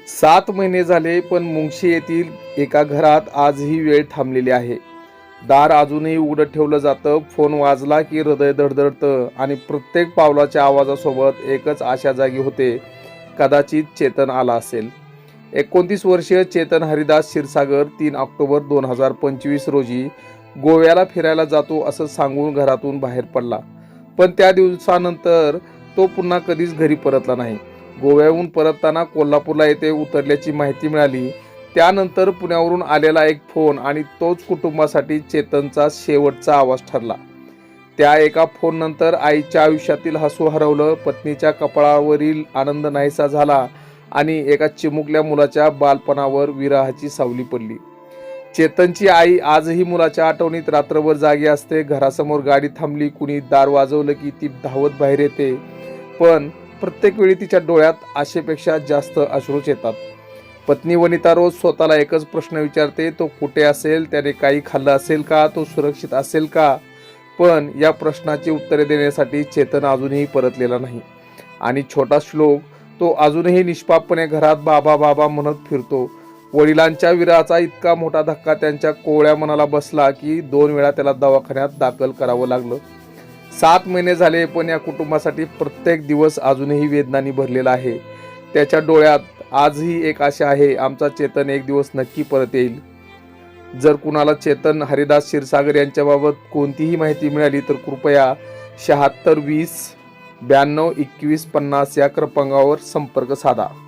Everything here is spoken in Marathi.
7 महिने झाले, पण मुंगशी येथील एका घरात आजही वेळ थांबलेली आहे. दार अजूनही उघडं ठेवलं जातं. फोन वाजला की हृदय धडधडतं आणि प्रत्येक पावलाच्या आवाजासोबत एकच आशा जागी होते, कदाचित चेतन आला असेल. 29 वर्षीय चेतन हरिदास क्षीरसागर 3 ऑक्टोबर 2025 रोजी गोव्याला फिरायला जातो असं सांगून घरातून बाहेर पडला. पण त्या दिवसानंतर तो पुन्हा कधीच घरी परतला नाही. गोव्याहून परतताना कोल्हापूरला येथे उतरल्याची माहिती मिळाली. त्यानंतर पुण्यावरून आलेला एक फोन आणि तोच कुटुंबासाठी चेतनचा शेवटचा आवाज ठरला. त्या एका फोननंतर आईच्या आयुष्यातील हसू हरवलं, पत्नीच्या कपाळावरील आनंद नाहीसा झाला आणि एका चिमुकल्या मुलाच्या बालपणावर विरहाची सावली पडली. चेतनची आई आजही मुलाच्या आठवणीत रात्रभर जागी असते. घरासमोर गाडी थांबली, कुणी दार वाजवलं की ती धावत बाहेर येते. पण प्रत्येक वेळी तिच्या डोळ्यात आशेपेक्षा जास्त अश्रूच येतात. पत्नी वनिता रोज स्वतःला एकच प्रश्न विचारते, तो कुठे असेल, त्याने काही खाल्लं असेल का, तो सुरक्षित असेल का. पण या प्रश्नाची उत्तरे देण्यासाठी चेतन अजूनही परतलेला नाही. आणि छोटा श्लोक, तो अजूनही निष्पापपणे घरात बाबा बाबा म्हणत फिरतो. वडिलांच्या विरहाचा इतका मोठा धक्का त्यांच्या कोवळ्या मनाला बसला की 2 वेळा त्याला दवाखान्यात दाखल करावं लागलं. 7 महिने झाले, पण या कुटुंबासाठी प्रत्येक दिवस अजूनही वेदनांनी भरलेला आहे. त्याच्या डोळ्यात आजही एक आशा आहे, आमचा चेतन एक दिवस नक्की परत येईल. जर कुणाला चेतन हरिदास क्षीरसागर यांच्याबाबत कोणतीही माहिती मिळाली तर कृपया 76 20 92 21 50 या क्रमांकावर संपर्क साधा.